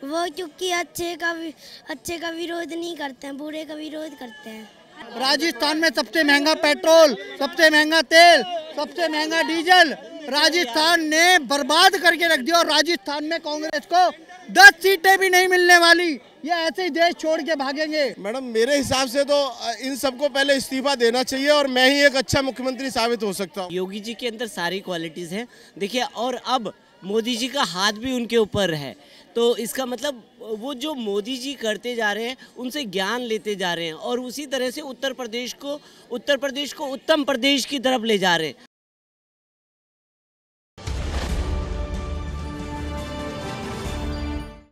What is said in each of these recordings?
वो क्योंकि अच्छे का विरोध नहीं करते हैं, बुरे का विरोध करते हैं। राजस्थान में सबसे महंगा पेट्रोल, सबसे महंगा तेल, सबसे महंगा डीजल राजस्थान ने बर्बाद करके रख दिया। और राजस्थान में कांग्रेस को 10 सीटें भी नहीं मिलने वाली। ये ऐसे ही देश छोड़ के भागेंगे। मैडम मेरे हिसाब से तो इन सबको पहले इस्तीफा देना चाहिए और मैं ही एक अच्छा मुख्यमंत्री साबित हो सकता हूँ। योगी जी के अंदर सारी क्वालिटीज़ हैं देखिए, और अब मोदी जी का हाथ भी उनके ऊपर है, तो इसका मतलब वो जो मोदी जी करते जा रहे हैं उनसे ज्ञान लेते जा रहे हैं और उसी तरह से उत्तर प्रदेश को उत्तम प्रदेश की तरफ ले जा रहे हैं।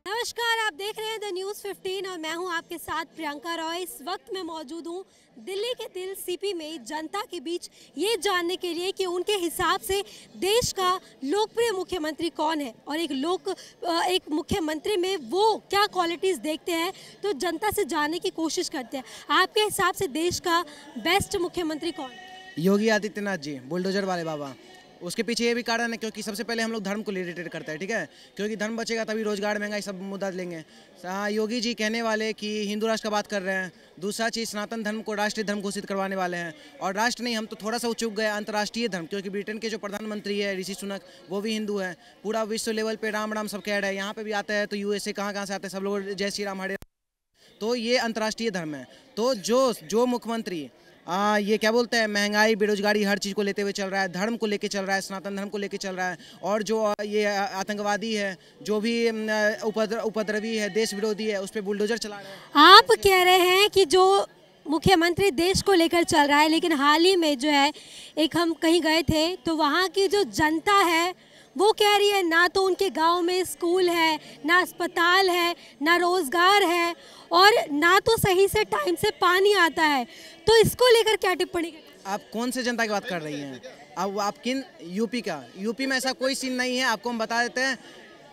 नमस्कार, आप देख रहे हैं द न्यूज़ 15 और मैं हूं आपके साथ प्रियंका रॉय। इस वक्त मैं मौजूद हूं दिल्ली के दिल सीपी में जनता के बीच ये जानने के लिए कि उनके हिसाब से देश का लोकप्रिय मुख्यमंत्री कौन है और एक मुख्यमंत्री में वो क्या क्वालिटीज़ देखते हैं, तो जनता से जानने की कोशिश करते हैं। आपके हिसाब से देश का बेस्ट मुख्यमंत्री कौन? योगी आदित्यनाथ जी, बुलडोजर वाले बाबा। उसके पीछे ये भी कारण है क्योंकि सबसे पहले हम लोग धर्म को रिलेटेड करते हैं, ठीक है, क्योंकि धर्म बचेगा तभी रोजगार, महंगाई सब मुद्दा लेंगे। योगी जी कहने वाले कि हिंदू राष्ट्र का बात कर रहे हैं। दूसरा चीज़, सनातन धर्म को राष्ट्रीय धर्म घोषित करवाने वाले हैं। और राष्ट्र नहीं, हम तो थोड़ा सा चूक गए, अंतर्राष्ट्रीय धर्म, क्योंकि ब्रिटेन के जो प्रधानमंत्री है ऋषि सुनक, वो भी हिंदू है। पूरा विश्व लेवल पे राम राम सब कह रहे हैं। यहाँ पे भी आता है तो यूएसए कहाँ से आते हैं सब लोग जय श्री राम हरे। तो ये अंतर्राष्ट्रीय धर्म है। तो जो मुख्यमंत्री ये क्या बोलते हैं, महंगाई, बेरोजगारी, हर चीज़ को लेते हुए चल रहा है, धर्म को लेके चल रहा है, सनातन धर्म को लेके चल रहा है, और जो ये आतंकवादी है, जो भी उपद्रवी है, देश विरोधी है, उस पर बुलडोजर चला रहे हैं। आप कह रहे हैं कि जो मुख्यमंत्री देश को लेकर चल रहा है, लेकिन हाल ही में जो है एक हम कहीं गए थे तो वहाँ की जो जनता है वो कह रही है ना तो उनके गांव में स्कूल है, ना अस्पताल है, ना रोजगार है, और ना तो सही से टाइम से पानी आता है। तो इसको लेकर क्या टिप्पणी करें? आप कौन से जनता की बात कर रही हैं? अब आप किन? यूपी का? यूपी में ऐसा कोई सीन नहीं है। आपको हम बता देते हैं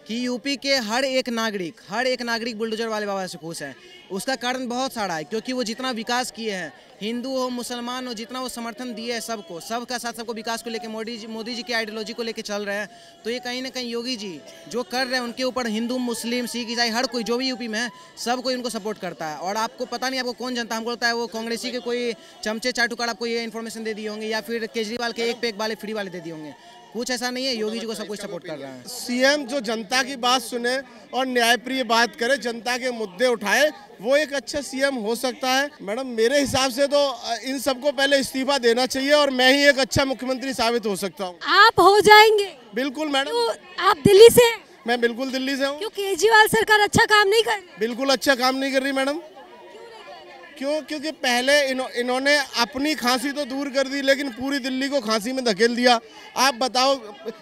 कि यूपी के हर एक नागरिक बुलडोजर वाले बाबा से खुश है। उसका कारण बहुत सारा है, क्योंकि वो जितना विकास किए हैं, हिंदू हो मुसलमान हो, जितना वो समर्थन दिए है सबका साथ सबको विकास को लेके मोदी जी की आइडियोलॉजी को लेके चल रहे हैं। तो ये कहीं ना कहीं योगी जी जो कर रहे हैं, उनके ऊपर हिंदू, मुस्लिम, सिख, ईसाई, हर कोई जो भी यूपी में है, सब कोई उनको सपोर्ट करता है। और आपको पता नहीं आपको कौन जनता, हमको लगता है वो कांग्रेसी के कोई चमचे चाटुकार आपको ये इन्फॉर्मेशन दे दिए होंगे, या फिर केजरीवाल के एक पे एक वाले फ्री वाले दे दिए होंगे। कुछ ऐसा नहीं है, योगी जी को सब कुछ सपोर्ट कर रहा है। सीएम जो जनता की बात सुने और न्यायप्रिय बात करे, जनता के मुद्दे उठाए, वो एक अच्छा सीएम हो सकता है। मैडम मेरे हिसाब से तो इन सबको पहले इस्तीफा देना चाहिए और मैं ही एक अच्छा मुख्यमंत्री साबित हो सकता हूँ। आप हो जाएंगे? बिल्कुल मैडम। आप दिल्ली से? मैं बिल्कुल दिल्ली से हूँ। क्यों केजरीवाल सरकार अच्छा काम नहीं कर रही? बिल्कुल अच्छा काम नहीं कर रही मैडम। क्यों? क्योंकि पहले इन्होंने अपनी खांसी तो दूर कर दी, लेकिन पूरी दिल्ली को खांसी में धकेल दिया। आप बताओ,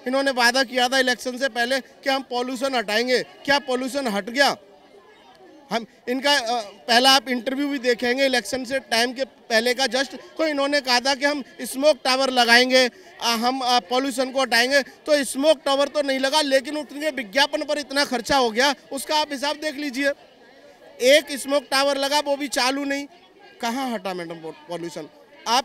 इन्होंने वादा किया था इलेक्शन से पहले कि हम पॉल्यूशन हटाएंगे, क्या पॉल्यूशन हट गया? हम इनका पहला आप इंटरव्यू भी देखेंगे इलेक्शन से टाइम के पहले का जस्ट, तो इन्होंने कहा था कि हम स्मोक टावर लगाएंगे, हम पॉल्यूशन को हटाएंगे। तो स्मोक टावर तो नहीं लगा, लेकिन उनके विज्ञापन पर इतना खर्चा हो गया, उसका आप हिसाब देख लीजिए। एक स्मोक टावर लगा, वो भी चालू नहीं। कहाँ हटा मैडम पॉल्यूशन? आप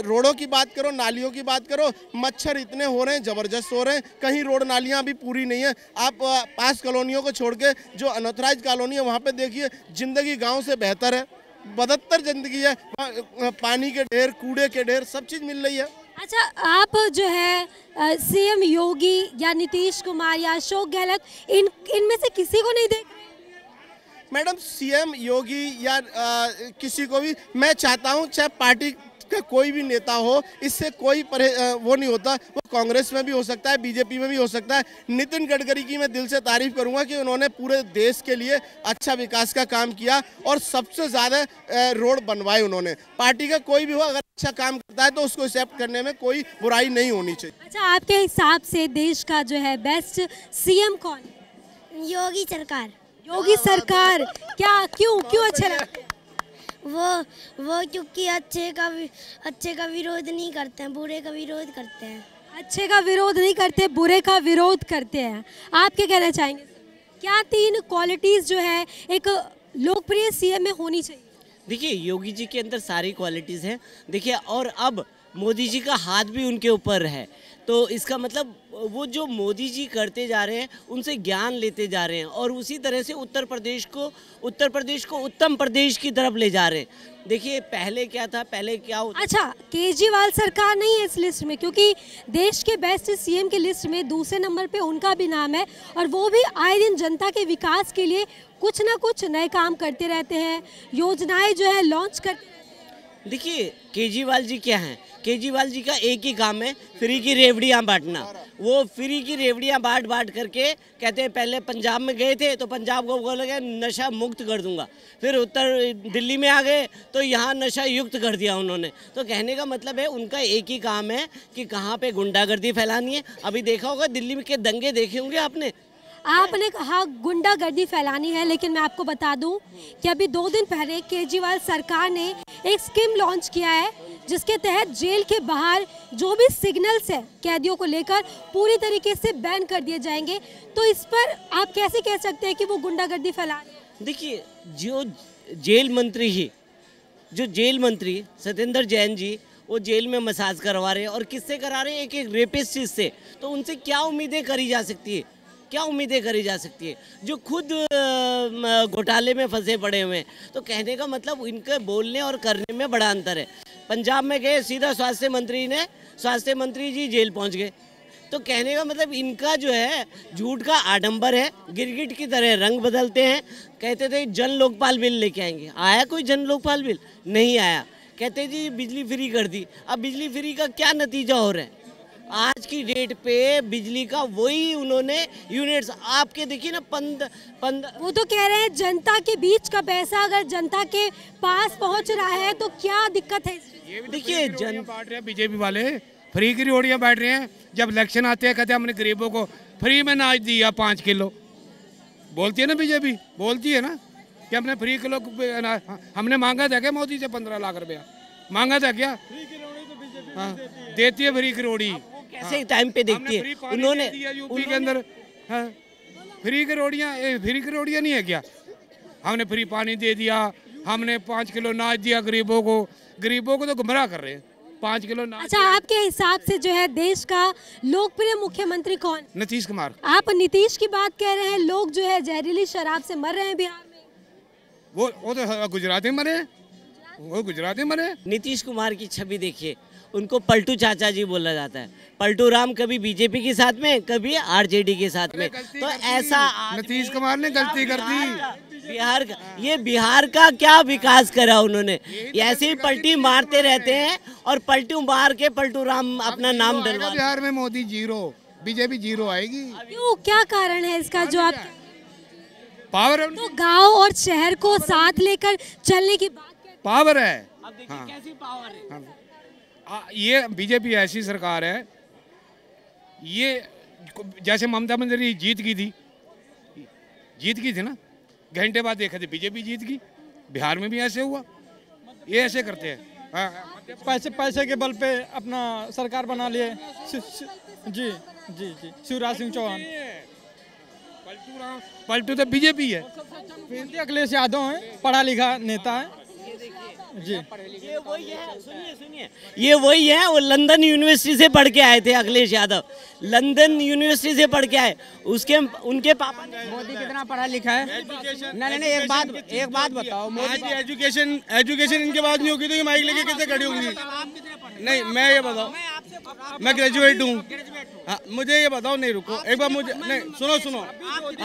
रोडों की बात करो, नालियों की बात करो, मच्छर इतने हो रहे हैं, ज़बरदस्त हो रहे हैं। कहीं रोड नालियाँ अभी पूरी नहीं है। आप पास कॉलोनियों को छोड़ के जो अनऑथराइज कॉलोनी है वहाँ पे देखिए, ज़िंदगी गांव से बेहतर है, बदतर ज़िंदगी है। पानी के ढेर, कूड़े के ढेर, सब चीज़ मिल रही है। अच्छा, आप जो है सीएम योगी या नीतीश कुमार या अशोक गहलोत, इनमें से किसी को नहीं देख? मैडम सीएम योगी या किसी को भी मैं चाहता हूं, चाहे पार्टी का कोई भी नेता हो, इससे कोई वो नहीं होता। वो कांग्रेस में भी हो सकता है, बीजेपी में भी हो सकता है। नितिन गडकरी की मैं दिल से तारीफ करूंगा कि उन्होंने पूरे देश के लिए अच्छा विकास का काम किया और सबसे ज़्यादा रोड बनवाए उन्होंने। पार्टी का कोई भी हो, अगर अच्छा काम करता है तो उसको एक्सेप्ट करने में कोई बुराई नहीं होनी चाहिए। अच्छा, आपके हिसाब से देश का जो है बेस्ट सीएम कौन? योगी सरकार। योगी सरकार क्या? क्यों अच्छा लगता है? वो क्योंकि अच्छे का विरोध नहीं करते हैं, बुरे का विरोध करते हैं। अच्छे का विरोध नहीं करते, बुरे का विरोध करते हैं। आप क्या कहना चाहेंगे? क्या 3 क्वालिटीज जो है एक लोकप्रिय सीएम में होनी चाहिए? देखिए, योगी जी के अंदर सारी क्वालिटीज़ हैं देखिए, और अब मोदी जी का हाथ भी उनके ऊपर है, तो इसका मतलब वो जो मोदी जी करते जा रहे हैं उनसे ज्ञान लेते जा रहे हैं और उसी तरह से उत्तर प्रदेश को उत्तम प्रदेश की तरफ ले जा रहे हैं। देखिए पहले क्या था, पहले क्या होता। अच्छा, केजरीवाल सरकार नहीं है इस लिस्ट में, क्योंकि देश के बेस्ट सीएम की लिस्ट में दूसरे नंबर पे उनका भी नाम है और वो भी आए दिन जनता के विकास के लिए कुछ ना कुछ नए काम करते रहते हैं, योजनाएं जो है लॉन्च करते रहते हैं। देखिए केजरीवाल जी क्या हैं, केजरीवाल जी का एक ही काम है, फ्री की रेवड़ियाँ बांटना। वो फ्री की रेवड़ियाँ बांट करके कहते हैं पहले पंजाब में गए थे तो पंजाब को बोले नशा मुक्त कर दूंगा, फिर उत्तर दिल्ली में आ गए तो यहाँ नशा युक्त कर दिया उन्होंने। तो कहने का मतलब है उनका एक ही काम है कि कहाँ पे गुंडागर्दी फैलानी है। अभी देखा होगा दिल्ली में के दंगे देखे होंगे आपने कहा गुंडागर्दी फैलानी है, लेकिन मैं आपको बता दूं कि अभी 2 दिन पहले केजरीवाल सरकार ने एक स्कीम लॉन्च किया है जिसके तहत जेल के बाहर जो भी सिग्नल्स है कैदियों को लेकर पूरी तरीके से बैन कर दिए जाएंगे। तो इस पर आप कैसे कह सकते हैं कि वो गुंडागर्दी फैला रहे हैं? देखिए जो जेल मंत्री सत्येंद्र जैन जी वो जेल में मसाज करवा रहे हैं और किससे करा रहे हैं, एक रेपिस्ट से। तो उनसे क्या उम्मीदें करी जा सकती है, क्या उम्मीदें करी जा सकती है जो खुद घोटाले में फंसे पड़े हुए हैं। तो कहने का मतलब इनके बोलने और करने में बड़ा अंतर है। पंजाब में गए सीधा स्वास्थ्य मंत्री जी जेल पहुंच गए। तो कहने का मतलब इनका जो है झूठ का आडंबर है, गिरगिट की तरह रंग बदलते हैं। कहते थे जन लोकपाल बिल लेके आएंगे, आया कोई जन लोकपाल बिल? नहीं आया। कहते जी बिजली फ्री कर दी, अब बिजली फ्री का क्या नतीजा हो रहा है? आज की डेट पे बिजली का वही उन्होंने यूनिट्स आपके देखिए ना वो तो कह रहे हैं जनता के बीच का पैसा अगर जनता के पास पहुंच रहा है तो क्या दिक्कत है? देखिए बांट रहे हैं बीजेपी वाले, फ्री की रोटियां बांट रहे हैं। जब इलेक्शन आते हैं कहते हैं हमने गरीबों को फ्री में अनाज दिया 5 किलो। बोलती है ना बीजेपी, बोलती है ना कि हमने फ्री किलो हमने मांगा था क्या मोदी से 15 लाख रुपया मांगा था क्या? हाँ, देती है फ्री की रोटी। कैसे टाइम पे देखती है उन्होंने यूपी के अंदर। हाँ, फ्री की रोटियां नहीं है क्या? हमने फ्री पानी दे दिया, हमने 5 किलो अनाज दिया गरीबों को तो गुमराह कर रहे हैं 5 किलो अनाज। अच्छा, आपके हिसाब से जो है देश का लोकप्रिय मुख्यमंत्री कौन? नीतीश कुमार। आप नीतीश की बात कह रहे हैं, लोग जो है जहरीली शराब से मर रहे हैं बिहार में। वो तो गुजराती मरे। नीतीश कुमार की छवि देखिए, उनको पलटू चाचा जी बोला जाता है। पलटू राम कभी बीजेपी के साथ में, कभी आरजेडी के साथ में। तो ऐसा नीतीश कुमार ने गलती कर दी। बिहार का क्या विकास करा उन्होंने? ऐसे ही पलटी मारते रहते हैं और पलटू मार के पलटू राम अपना नाम डलवा। बिहार में मोदी 0, बीजेपी 0 आएगी। क्यों, क्या कारण है इसका? जो आप पावर है, तो गांव और शहर को साथ लेकर चलने की बात पावर है। अब देखिए कैसी पावर है। ये बीजेपी ऐसी सरकार है, ये जैसे ममता बनर्जी जीत गई थी ना, घंटे बाद देखा थे बीजेपी जीत गई। बिहार में भी ऐसे हुआ, ये ऐसे करते हैं। पैसे के बल पे अपना सरकार बना लिए। जी शिवराज सिंह चौहान। पलटू तो बीजेपी है। अखिलेश यादव है, पढ़ा लिखा नेता है जी। ये वही है, वो लंदन यूनिवर्सिटी से पढ़ के आए थे अखिलेश यादव, लंदन यूनिवर्सिटी से पढ़ के आए। उनके पापा मोदी कितना पढ़ा लिखा है? नहीं, एक बात बताओ, आज एजुकेशन इनके बाद नहीं होगी तो ये माइक लेके कैसे खड़ी होंगी? नहीं, मैं ये बताओ, मैं ग्रेजुएट हूँ। मुझे ये बताओ, नहीं रुको एक बार, मुझे नहीं, सुनो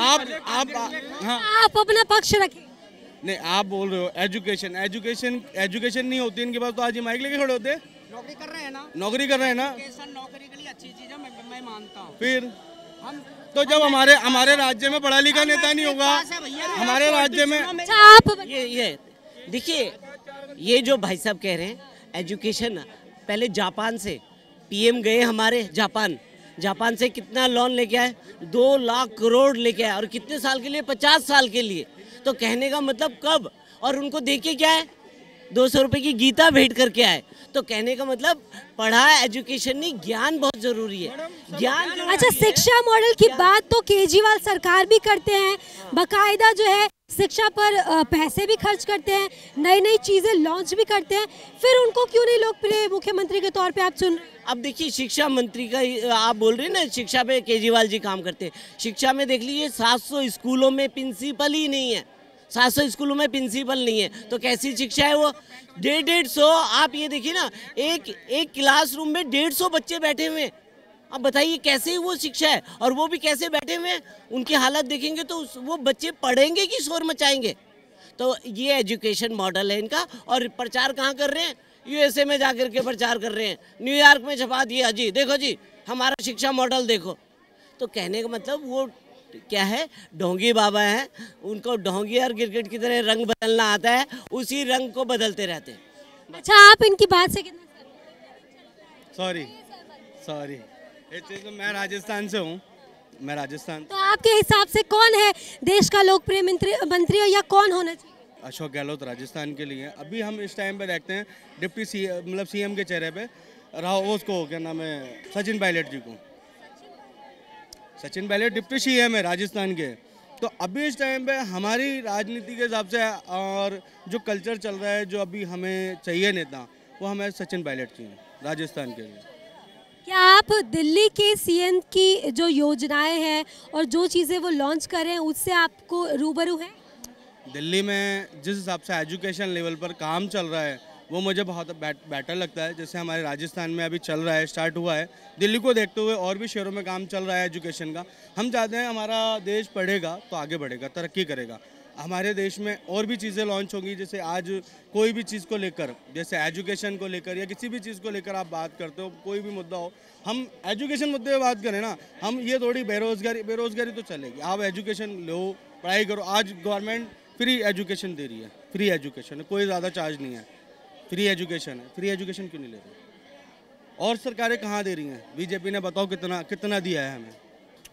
आप अपना पक्ष रखें। नहीं, आप बोल रहे हो एजुकेशन नहीं होती इनके पास तो आज ये माइक लेके खड़े होते। नौकरी कर रहे हैं ना। नौकरी के लिए अच्छी चीज है, मैं मानता हूँ। फिर तो जब हमारे राज्य में पढ़ा लिखा नेता नहीं होगा, हमारे राज्य में ये देखिए, ये जो भाई साहब कह रहे हैं एजुकेशन, पहले जापान से पीएम गए हमारे, जापान से कितना लोन लेके आए? 2 लाख करोड़ लेके आए। और कितने साल के लिए? 50 साल के लिए। तो कहने का मतलब कब? और उनको देखिए क्या है, 200 रुपए की गीता भेंट करके आए। तो कहने का मतलब पढ़ा एजुकेशन नहीं, ज्ञान बहुत जरूरी है, ज्ञान। अच्छा, शिक्षा मॉडल की बात तो केजरीवाल सरकार भी करते हैं, बकायदा जो है शिक्षा पर पैसे भी खर्च करते हैं, नई नई चीजें लॉन्च भी करते हैं, फिर उनको क्यों नहीं लोकप्रिय मुख्यमंत्री के तौर पे आप चुन रहे हैं? अब देखिए, शिक्षा मंत्री का आप बोल रहे हैं ना, शिक्षा पे केजरीवाल जी काम करते हैं। शिक्षा में देख लीजिए 700 स्कूलों में प्रिंसिपल ही नहीं है, 700 स्कूलों में प्रिंसिपल नहीं है, तो कैसी शिक्षा है वो? 150 आप ये देखिए ना, एक क्लासरूम में 150 बच्चे बैठे हुए हैं। अब बताइए कैसे वो शिक्षा है? और वो भी कैसे बैठे हुए हैं, उनकी हालत देखेंगे तो वो बच्चे पढ़ेंगे कि शोर मचाएंगे? तो ये एजुकेशन मॉडल है इनका। और प्रचार कहाँ कर रहे हैं? यूएसए में जाकर के प्रचार कर रहे हैं, न्यूयॉर्क में छपा दिया जी, देखो जी हमारा शिक्षा मॉडल देखो। तो कहने का मतलब वो क्या है, ढोंगी बाबा हैं, उनको ढोंगी और क्रिकेट की तरह रंग बदलना आता है, उसी रंग को बदलते रहते हैं। अच्छा, आप इनकी बात से कितना सॉरी मैं राजस्थान से हूँ, मैं राजस्थान। तो आपके हिसाब से कौन है देश का लोकप्रिय मंत्री या कौन होना चाहिए? अशोक गहलोत राजस्थान के लिए। अभी हम इस टाइम पे देखते हैं डिप्टी सीएम के चेहरे पे उसको क्या नाम है, सचिन पायलट जी को। सचिन पायलट डिप्टी सीएम है राजस्थान के। तो अभी इस टाइम पे हमारी राजनीति के हिसाब से और जो कल्चर चल रहा है, जो अभी हमें चाहिए नेता, वो हमें सचिन पायलट चाहिए राजस्थान के लिए। क्या आप दिल्ली के सीएम की जो योजनाएं हैं और जो चीज़ें वो लॉन्च कर रहे हैं उससे आपको रूबरू है? दिल्ली में जिस हिसाब से एजुकेशन लेवल पर काम चल रहा है वो मुझे बहुत बेटर लगता है। जैसे हमारे राजस्थान में अभी चल रहा है, स्टार्ट हुआ है, दिल्ली को देखते हुए और भी शहरों में काम चल रहा है एजुकेशन का। हम चाहते हैं हमारा देश पढ़ेगा तो आगे बढ़ेगा, तरक्की करेगा। हमारे देश में और भी चीज़ें लॉन्च होंगी। जैसे आज कोई भी चीज़ को लेकर, जैसे एजुकेशन को लेकर या किसी भी चीज़ को लेकर आप बात करते हो, कोई भी मुद्दा हो, हम एजुकेशन मुद्दे पे बात करें ना, हम ये थोड़ी बेरोजगारी तो चलेगी। आप एजुकेशन लो, पढ़ाई करो। आज गवर्नमेंट फ्री एजुकेशन दे रही है, फ्री एजुकेशन है, कोई ज़्यादा चार्ज नहीं है, फ्री एजुकेशन है। फ्री एजुकेशन क्यों नहीं ले रही? और सरकारें कहाँ दे रही हैं? बीजेपी ने बताओ कितना दिया है हमें?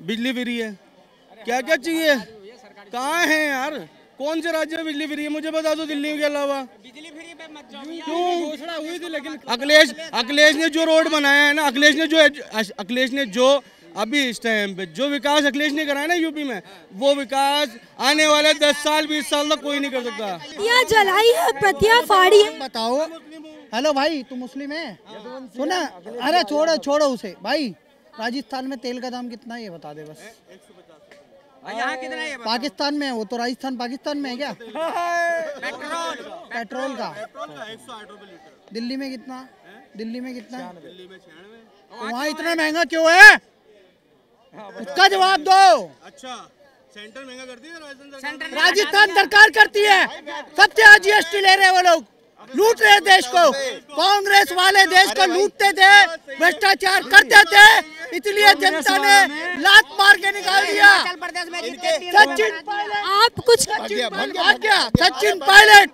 बिजली फ्री है, क्या क्या चाहिए? कहाँ है यार? कौन से राज्य में बिजली फ्री है? मुझे बता दो दिल्ली के अलावा। बिजली फ्री पे मत जाओ, क्यों घोषणा हुई थी, लेकिन अखिलेश ने जो रोड बनाया है ना, अखिलेश ने जो अभी इस टाइम पे जो विकास अखिलेश ने कराया ना यूपी में, वो विकास आने वाले 10 साल 20 साल तक कोई नहीं कर सकता। प्रतियां जलाई है, प्रतियां फाड़ी है। बताओ, हेलो भाई, तू मुस्लिम है? सुना, अरे छोड़ो उसे भाई। राजस्थान में तेल का दाम कितना है ये बता दे बस। यहाँ कितना है? पाकिस्तान में है वो तो, राजस्थान पाकिस्तान में है क्या? पेट्रोल का 108 रुपए लीटर। दिल्ली में कितना? दिल्ली में 96। वहाँ इतना महंगा क्यों है? उसका जवाब दो। अच्छा, सेंटर महंगा करती है राजस्थान? राजस्थान सरकार करती है। सबसे आज जीएसटी ले रहे हैं वो लोग, लूट रहे देश को। कांग्रेस वाले देश को लूटते थे, भ्रष्टाचार करते थे, इसलिए जनता ने लात मार के निकाल दिया। सचिन पायलट, आप कुछ सचिन पायलट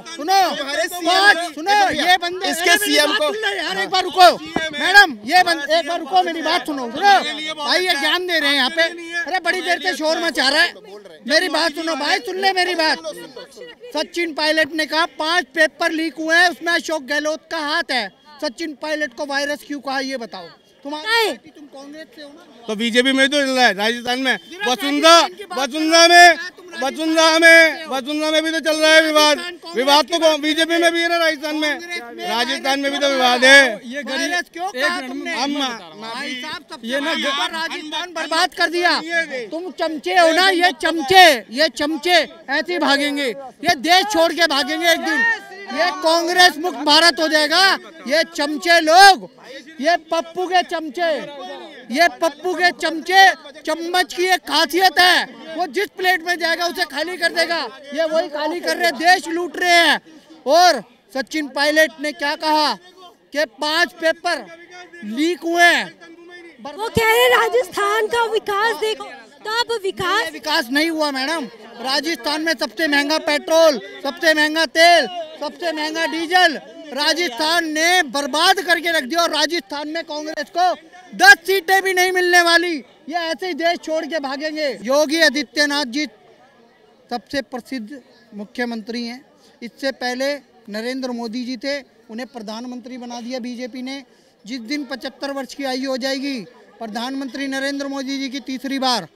सुनो ये बंदे, इसके सीएम को यार एक बार रुको मैडम, एक बार रुको, मेरी बात सुनो भाई, ये ज्ञान दे रहे हैं यहाँ पे। अरे बड़ी देर से शोर मचा रहा है, मेरी बात सुनो भाई, सुन ले मेरी बात। सचिन पायलट ने कहा 5 पेपर लीक हुए हैं, उसमें अशोक गहलोत का हाथ है। सचिन पायलट को वायरस क्यों कहा ये बताओ? तुम कांग्रेस से हो ना? तो बीजेपी में तो चल रहा है राजस्थान में। वसुंधरा में भी तो चल रहा है विवाद तो बीजेपी में भी है ना, राजस्थान में भी तो विवाद है। ये वायरस क्यों कहा तुमने? ये ना राजस्थान बर्बाद कर दिया। तुम चमचे हो ना, ये चमचे ऐसे ही भागेंगे, ये देश छोड़ के भागेंगे एक दिन। ये कांग्रेस मुक्त भारत हो जाएगा। ये चमचे लोग, ये पप्पू के चमचे, चम्मच की एक खासियत है, वो जिस प्लेट में जाएगा उसे खाली कर देगा। ये वही खाली कर रहे, देश लूट रहे हैं। और सचिन पायलट ने क्या कहा कि 5 पेपर लीक हुए हैं। वो कह रहे राजस्थान का विकास देखो, तो अब विकास नहीं हुआ मैडम। राजस्थान में सबसे महंगा पेट्रोल, सबसे महंगा तेल, सबसे महंगा डीजल राजस्थान ने बर्बाद करके रख दिया। और राजस्थान में कांग्रेस को 10 सीटें भी नहीं मिलने वाली। ये ऐसे ही देश छोड़ के भागेंगे। योगी आदित्यनाथ जी सबसे प्रसिद्ध मुख्यमंत्री हैं, इससे पहले नरेंद्र मोदी जी थे, उन्हें प्रधानमंत्री बना दिया बीजेपी ने। जिस दिन 75 वर्ष की आयु हो जाएगी प्रधानमंत्री नरेंद्र मोदी जी की तीसरी बार,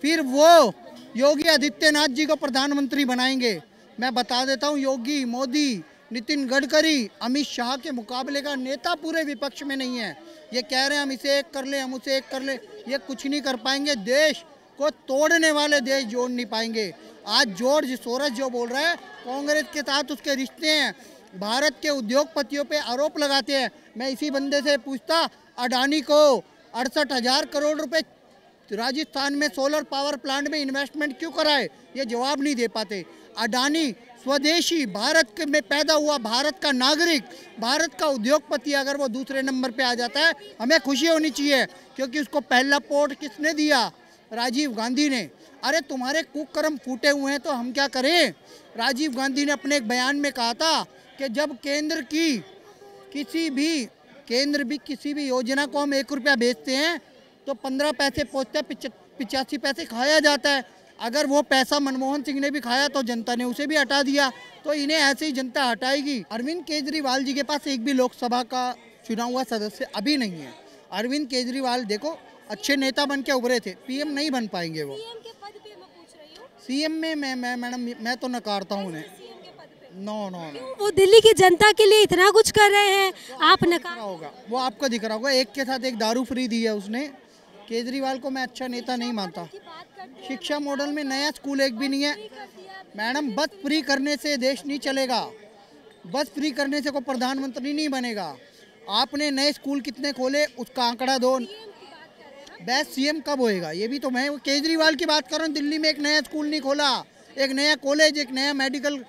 फिर वो योगी आदित्यनाथ जी को प्रधानमंत्री बनाएंगे। मैं बता देता हूँ, योगी, मोदी, नितिन गडकरी, अमित शाह के मुकाबले का नेता पूरे विपक्ष में नहीं है। ये कह रहे हैं हम इसे एक कर ले, हम उसे एक कर ले, ये कुछ नहीं कर पाएंगे। देश को तोड़ने वाले देश जोड़ नहीं पाएंगे। आज जॉर्ज सोरस जो बोल रहा है कांग्रेस के साथ उसके रिश्ते हैं, भारत के उद्योगपतियों पे आरोप लगाते हैं। मैं इसी बंदे से पूछता, अडानी को 68,000 करोड़ रुपए राजस्थान में सोलर पावर प्लांट में इन्वेस्टमेंट क्यों कराए, ये जवाब नहीं दे पाते। अडानी स्वदेशी, भारत में पैदा हुआ, भारत का नागरिक, भारत का उद्योगपति, अगर वो दूसरे नंबर पे आ जाता है हमें खुशी होनी चाहिए, क्योंकि उसको पहला पोर्ट किसने दिया? राजीव गांधी ने। अरे तुम्हारे कुकर्म फूटे हुए हैं तो हम क्या करें? राजीव गांधी ने अपने एक बयान में कहा था कि जब केंद्र भी किसी भी योजना को हम 1 रुपया बेचते हैं तो 15 पैसे पहुँचते हैं, 85 पैसे खाया जाता है। अगर वो पैसा मनमोहन सिंह ने भी खाया तो जनता ने उसे भी हटा दिया, तो इन्हें ऐसे ही जनता हटाएगी। अरविंद केजरीवाल जी के पास एक भी लोकसभा का चुना हुआ सदस्य अभी नहीं है। अरविंद केजरीवाल देखो अच्छे नेता बन के उभरे थे, पीएम नहीं बन पाएंगे वो। सीएम में मैं मैडम मैं तो नकारता हूँ उन्हें। नो। वो दिल्ली की जनता के लिए इतना कुछ कर रहे हैं, आप नकार होगा, वो आपको दिख रहा होगा। एक के साथ एक दारू फ्री दी है उसने। केजरीवाल को मैं अच्छा नेता नहीं मानता। शिक्षा मॉडल में नया स्कूल एक भी नहीं है मैडम। बस फ्री करने से देश नहीं चलेगा, बस फ्री करने से कोई प्रधानमंत्री नहीं बनेगा। आपने नए स्कूल कितने खोले उसका आंकड़ा दो। बेस्ट सीएम कब होएगा? ये भी तो मैं केजरीवाल की बात कर रहा हूँ। दिल्ली में एक नया स्कूल नहीं खोला, एक नया कॉलेज, एक नया मेडिकल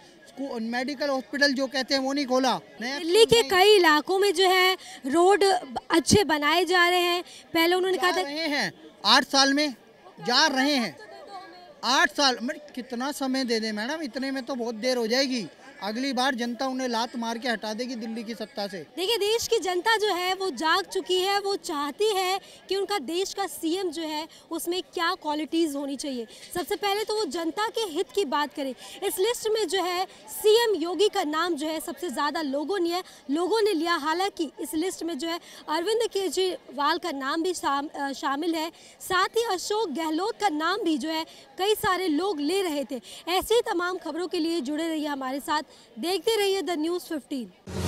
हॉस्पिटल जो कहते हैं वो नहीं खोला। दिल्ली के कई इलाकों में जो है रोड अच्छे बनाए जा रहे हैं। पहले उन्होंने कहा था 8 साल में जा रहे हैं। 8 साल में कितना समय दे दे मैडम, इतने में तो बहुत देर हो जाएगी। अगली बार जनता उन्हें लात मार के हटा देगी दिल्ली की सत्ता से। देखिए देश की जनता जो है वो जाग चुकी है, वो चाहती है कि उनका देश का सीएम जो है उसमें क्या क्वालिटीज़ होनी चाहिए। सबसे पहले तो वो जनता के हित की बात करें। इस लिस्ट में जो है सीएम योगी का नाम जो है सबसे ज़्यादा लोगों ने लिया। हालांकि इस लिस्ट में जो है अरविंद केजरीवाल का नाम भी शामिल है, साथ ही अशोक गहलोत का नाम भी जो है कई सारे लोग ले रहे थे। ऐसी तमाम खबरों के लिए जुड़े रहिए हमारे साथ, देखते रहिए द न्यूज़ 15।